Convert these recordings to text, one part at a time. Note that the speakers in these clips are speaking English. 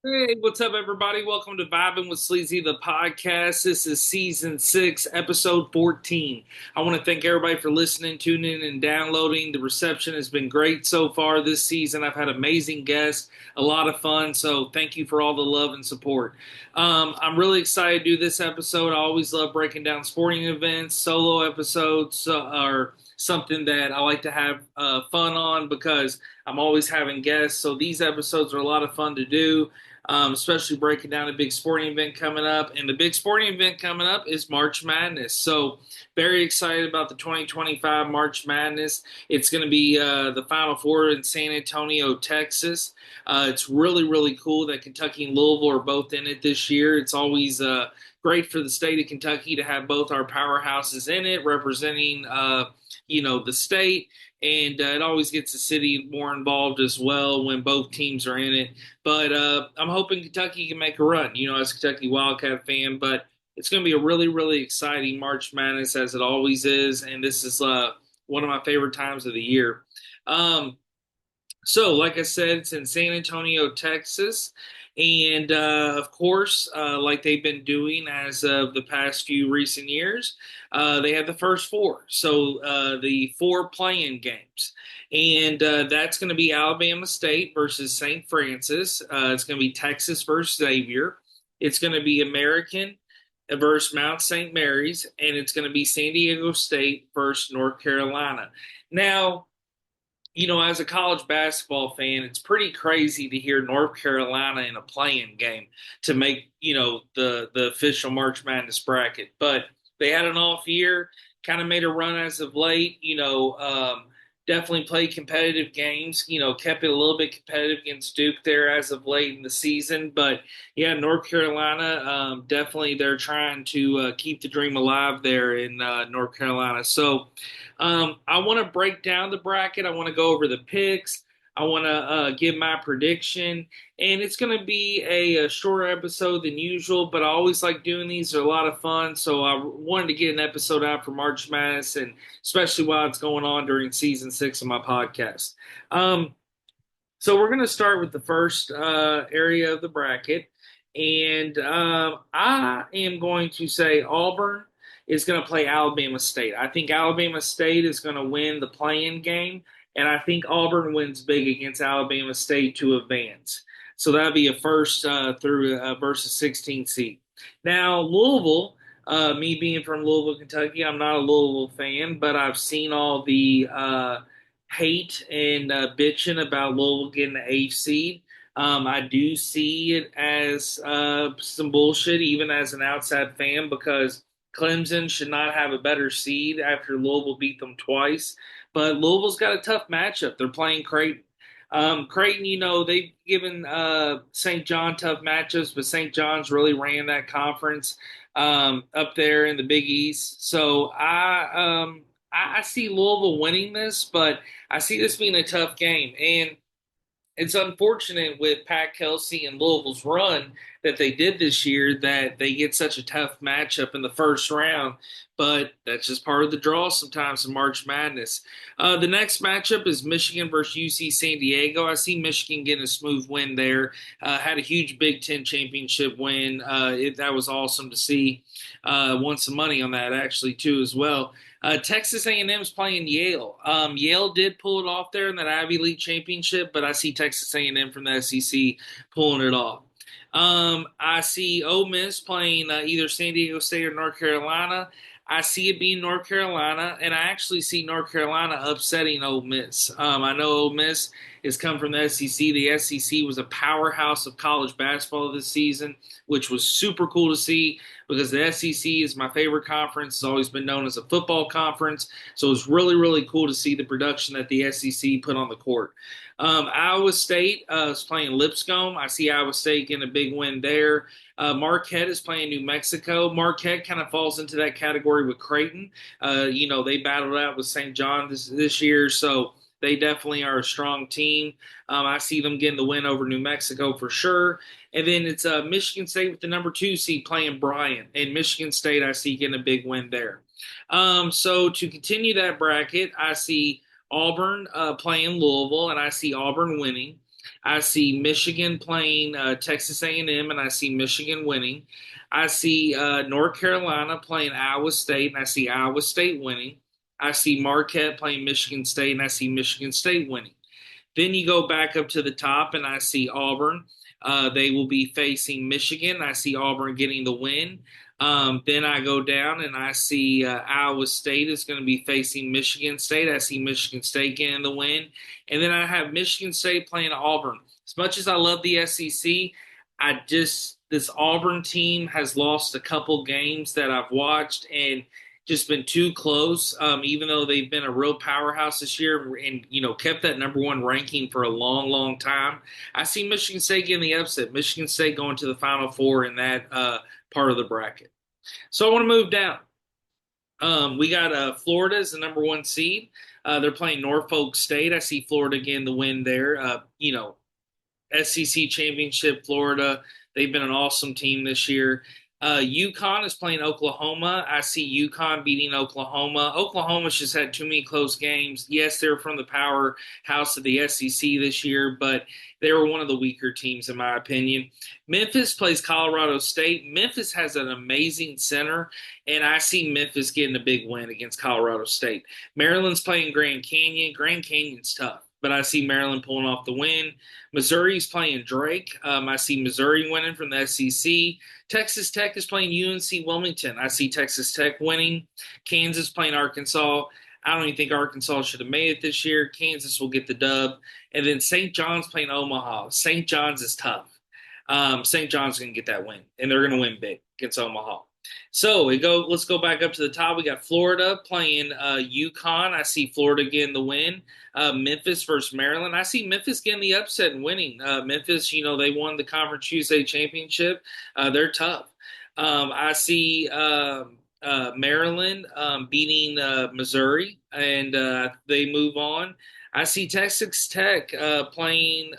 Hey, what's up, everybody? Welcome to Vibing with Sleezy, the podcast. This is season 6, episode 14. I want to thank everybody for listening, tuning in, and downloading. The reception has been great so far this season. I've had amazing guests, a lot of fun. So, thank you for all the love and support. I'm really excited to do this episode. I always love breaking down sporting events. Solo episodes are something that I like to have fun on because I'm always having guests. So, these episodes are a lot of fun to do, especially breaking down a big sporting event coming up. And the big sporting event coming up is March Madness. So, very excited about the 2025 March Madness. It's going to be the Final Four in San Antonio, Texas. It's really, really cool that Kentucky and Louisville are both in it this year. It's always great for the state of Kentucky to have both our powerhouses in it, representing, the state. And it always gets the city more involved as well when both teams are in it. But I'm hoping Kentucky can make a run, as a Kentucky Wildcat fan. But it's going to be a really, really exciting March Madness, as it always is. And this is one of my favorite times of the year. Um, so, like I said, it's in San Antonio, Texas. And of course, like they've been doing as of the past few recent years, they have the first four. So, the four playing games. And that's going to be Alabama State versus St. Francis. It's going to be Texas versus Xavier. It's going to be American versus Mount St. Mary's. And it's going to be San Diego State versus North Carolina. Now, as a college basketball fan, it's pretty crazy to hear North Carolina in a playing game to make, the official March Madness bracket. But they had an off year, kind of made a run as of late, definitely played competitive games, kept it a little bit competitive against Duke there as of late in the season. But yeah, North Carolina, definitely they're trying to keep the dream alive there in North Carolina. So, I want to break down the bracket. I want to go over the picks. I want to give my prediction. And it's going to be a shorter episode than usual, but I always like doing these. They're a lot of fun. So I wanted to get an episode out for March Madness, and especially while it's going on during season 6 of my podcast. Um, so we're going to start with the first area of the bracket, and I am going to say Auburn is going to play Alabama State. I think Alabama State is going to win the play-in game, and I think Auburn wins big against Alabama State to advance. So that'd be a first through versus 16 seed. Now Louisville. Me being from Louisville, Kentucky, I'm not a Louisville fan, but I've seen all the hate and bitching about Louisville getting the eighth seed. I do see it as some bullshit, even as an outside fan, because Clemson should not have a better seed after Louisville beat them twice. But Louisville's got a tough matchup. They're playing Creighton. Creighton, they've given St. John tough matchups, but St. John's really ran that conference up there in the Big East. So I see Louisville winning this, but I see this being a tough game. And it's unfortunate with Pat Kelsey and Louisville's run that they did this year that they get such a tough matchup in the first round. But that's just part of the draw sometimes in March Madness. The next matchup is Michigan versus UC San Diego. I see Michigan getting a smooth win there. Had a huge Big Ten championship win. That was awesome to see. Won some money on that actually too as well. Texas A&M is playing Yale. Yale did pull it off there in that Ivy League championship, but I see Texas A&M from the SEC pulling it off. I see Ole Miss playing either San Diego State or North Carolina. I see it being North Carolina, and I actually see North Carolina upsetting Ole Miss. I know Ole Miss has come from the SEC. The SEC was a powerhouse of college basketball this season, which was super cool to see because the SEC is my favorite conference. It's always been known as a football conference. So it's really, really cool to see the production that the SEC put on the court. Iowa State is playing Lipscomb. I see Iowa State getting a big win there. Marquette is playing New Mexico. Marquette kind of falls into that category with Creighton. They battled out with St. John this year, so they definitely are a strong team. I see them getting the win over New Mexico for sure. And then it's Michigan State with the number 2 seed playing Bryant. And Michigan State, I see getting a big win there. So to continue that bracket, I see Auburn playing Louisville, and I see Auburn winning. I see Michigan playing Texas A&M, and I see Michigan winning. I see North Carolina playing Iowa State, and I see Iowa State winning. I see Marquette playing Michigan State, and I see Michigan State winning. Then you go back up to the top, and I see Auburn. They will be facing Michigan. I see Auburn getting the win. Then I go down, and I see Iowa State is going to be facing Michigan State. I see Michigan State getting the win. And then I have Michigan State playing Auburn. As much as I love the SEC, this Auburn team has lost a couple games that I've watched, and just been too close. Even though they've been a real powerhouse this year and kept that number one ranking for a long, long time, I see Michigan State getting the upset. Michigan State going to the Final Four in that part of the bracket. So I want to move down. We got Florida as the number one seed. They're playing Norfolk State. I see Florida getting the win there. SEC championship, Florida. They've been an awesome team this year. UConn is playing Oklahoma. I see UConn beating Oklahoma. Oklahoma's just had too many close games. Yes, they're from the powerhouse of the SEC this year, but they were one of the weaker teams, in my opinion. Memphis plays Colorado State. Memphis has an amazing center, and I see Memphis getting a big win against Colorado State. Maryland's playing Grand Canyon. Grand Canyon's tough, but I see Maryland pulling off the win. Missouri's playing Drake. I see Missouri winning from the SEC. Texas Tech is playing UNC Wilmington. I see Texas Tech winning. Kansas playing Arkansas. I don't even think Arkansas should have made it this year. Kansas will get the dub. And then St. John's playing Omaha. St. John's is tough. St. John's going to get that win, and they're going to win big against Omaha. So let's go back up to the top. We got Florida playing UConn. I see Florida getting the win. Memphis versus Maryland. I see Memphis getting the upset and winning. Memphis, they won the Conference USA Championship. They're tough. I see Maryland beating Missouri, and they move on. I see Texas Tech playing.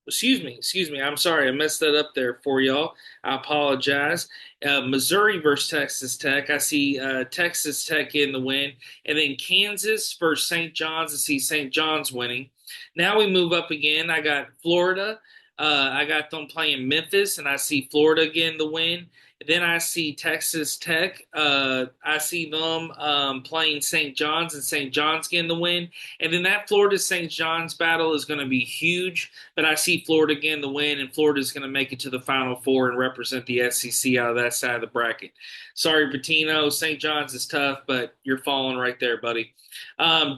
Excuse me. I'm sorry, I messed that up there for y'all. I apologize. Missouri versus Texas Tech. I see Texas Tech in the win, and then Kansas versus St. John's. I see St. John's winning. Now we move up again. I got Florida. I got them playing Memphis, and I see Florida getting the win. Then I see Texas Tech. I see them playing St. John's, and St. John's getting the win. And then that Florida St. John's battle is going to be huge. But I see Florida getting the win, and Florida is going to make it to the Final Four and represent the SEC out of that side of the bracket. Sorry, Patino. St. John's is tough, but you're falling right there, buddy.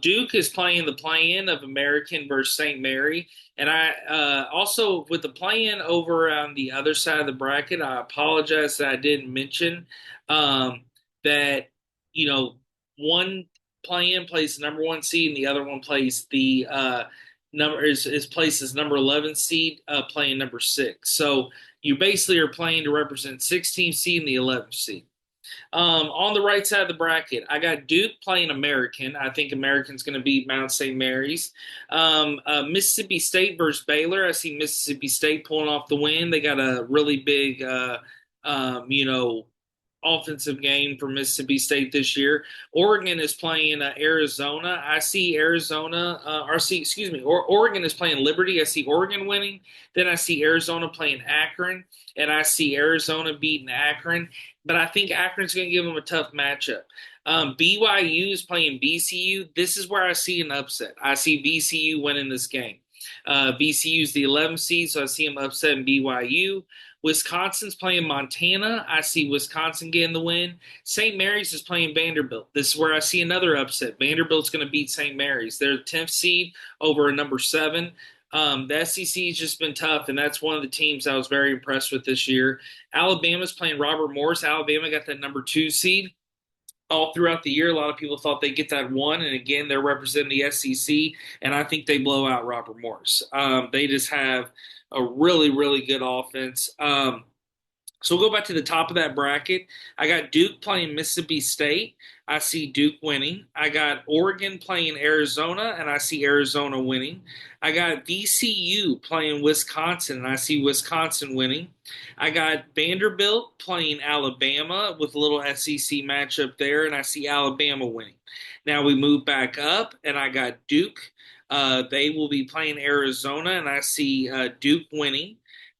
Duke is playing the play-in of American versus St. Mary. And I also, with the play-in over on the other side of the bracket, I apologize that I didn't mention that, one play-in plays the number one seed and the other one plays the is placed as number 11 seed, playing number 6. So you basically are playing to represent 16th seed and the 11th seed. On the right side of the bracket, I got Duke playing American. I think American's going to beat Mount St. Mary's. Mississippi State versus Baylor. I see Mississippi State pulling off the win. They got a really big, offensive game for Mississippi State this year. Oregon is playing Arizona. I see Oregon is playing Liberty. I see Oregon winning. Then I see Arizona playing Akron, and I see Arizona beating Akron. But I think Akron's going to give them a tough matchup. BYU is playing VCU. This is where I see an upset. I see VCU winning this game. VCU is the 11th seed, so I see them upsetting BYU. Wisconsin's playing Montana. I see Wisconsin getting the win. St. Mary's is playing Vanderbilt. This is where I see another upset. Vanderbilt's going to beat St. Mary's. They're the 10th seed over a number 7. The SEC has just been tough, and that's one of the teams I was very impressed with this year. Alabama's playing Robert Morris. Alabama got that number 2 seed. All throughout the year, a lot of people thought they'd get that 1, and again, they're representing the SEC, and I think they blow out Robert Morris. They just have a really, really good offense. So we'll go back to the top of that bracket. I got Duke playing Mississippi State. I see Duke winning. I got Oregon playing Arizona, and I see Arizona winning. I got VCU playing Wisconsin, and I see Wisconsin winning. I got Vanderbilt playing Alabama with a little SEC matchup there, and I see Alabama winning. Now we move back up, and I got Duke They will be playing Arizona, and I see Duke winning.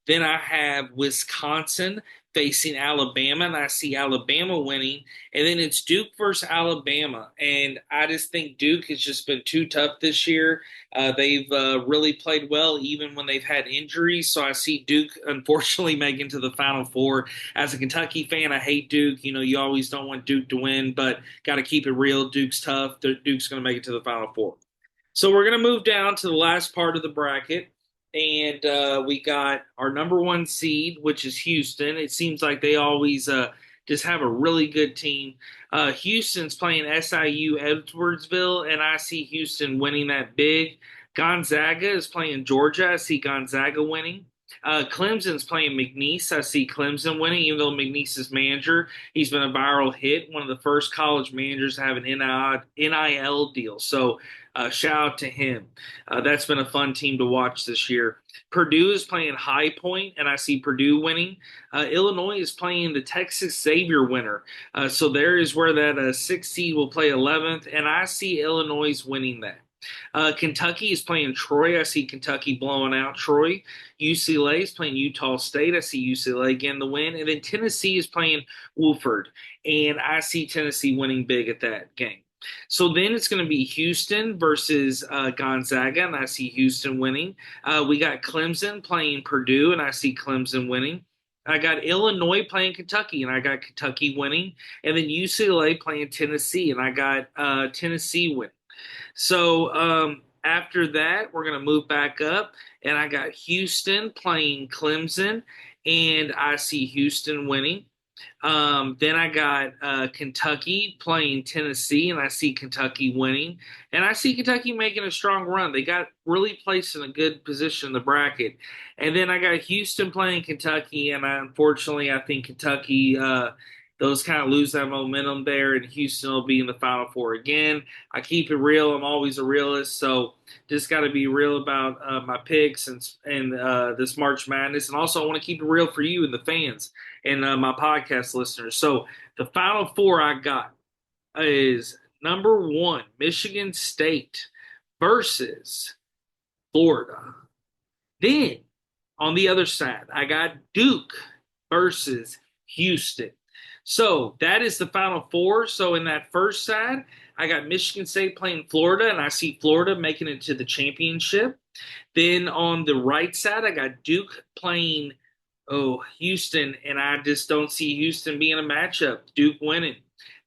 Then I have Wisconsin facing Alabama, and I see Alabama winning. And then it's Duke versus Alabama. And I just think Duke has just been too tough this year. They've really played well even when they've had injuries. So I see Duke, unfortunately, making to the Final Four. As a Kentucky fan, I hate Duke. You know, you always don't want Duke to win, but got to keep it real. Duke's tough. Duke's going to make it to the Final Four. So we're going to move down to the last part of the bracket. And we got our number one seed, which is Houston. It seems like they always just have a really good team. Houston's playing SIU Edwardsville, and I see Houston winning that big. Gonzaga is playing Georgia. I see Gonzaga winning. Clemson's playing McNeese. I see Clemson winning, even though McNeese is manager. He's been a viral hit, one of the first college managers to have an NIL deal. So shout out to him. That's been a fun team to watch this year. Purdue is playing High Point, and I see Purdue winning. Illinois is playing the Texas Xavier winner. So there is where that sixth seed will play 11th, and I see Illinois winning that. Kentucky is playing Troy. I see Kentucky blowing out Troy. UCLA is playing Utah State. I see UCLA again to win. And then Tennessee is playing Wofford. And I see Tennessee winning big at that game. So then it's going to be Houston versus Gonzaga, and I see Houston winning. We got Clemson playing Purdue, and I see Clemson winning. I got Illinois playing Kentucky, and I got Kentucky winning. And then UCLA playing Tennessee, and I got Tennessee winning. So after that, we're going to move back up, and I got Houston playing Clemson, and I see Houston winning. Then I got Kentucky playing Tennessee, and I see Kentucky winning. And I see Kentucky making a strong run. They got really placed in a good position in the bracket. And then I got Houston playing Kentucky, and unfortunately, I think Kentucky those kind of lose that momentum there, and Houston will be in the Final Four again. I keep it real. I'm always a realist, so just got to be real about my picks and this March Madness. And also, I want to keep it real for you and the fans and my podcast listeners. So the Final Four I got is number one, Michigan State versus Florida. Then on the other side, I got Duke versus Houston. So that is the Final Four. So in that first side, I got Michigan State playing Florida, and I see Florida making it to the championship. Then on the right side, I got Duke playing Houston, and I just don't see Houston being a matchup. Duke winning.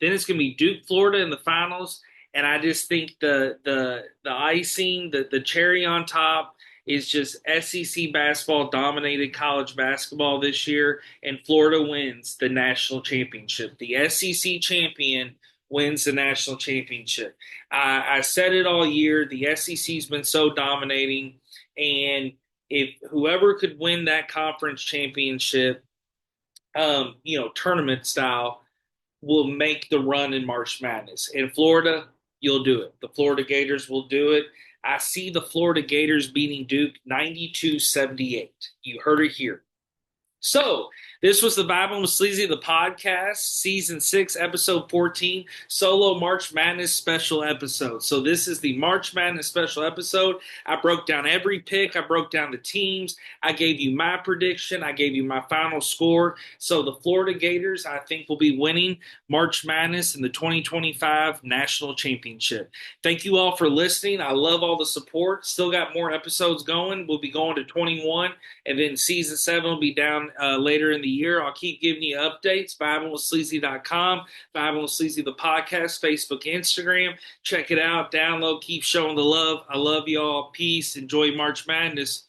Then it's going to be Duke, Florida in the finals, and I just think the icing, the cherry on top is just SEC basketball dominated college basketball this year, and Florida wins the national championship. The SEC champion wins the national championship. I said it all year. The SEC's been so dominating, and if whoever could win that conference championship, tournament style, will make the run in March Madness. In Florida, you'll do it. The Florida Gators will do it. I see the Florida Gators beating Duke 92-78. You heard it here. So, this was the Vibing with Sleezy, the podcast, season 6, episode 14, solo March Madness special episode. So, this is the March Madness special episode. I broke down every pick. I broke down the teams. I gave you my prediction. I gave you my final score. So, the Florida Gators, I think, will be winning March Madness in the 2025 National Championship. Thank you all for listening. I love all the support. Still got more episodes going. We'll be going to 21, and then season 7 will be down later in the year. I'll keep giving you updates. VibingWithSleazy.com, Vibing with Sleazy the podcast, Facebook, Instagram. Check it out. Download. Keep showing the love. I love y'all. Peace. Enjoy March Madness.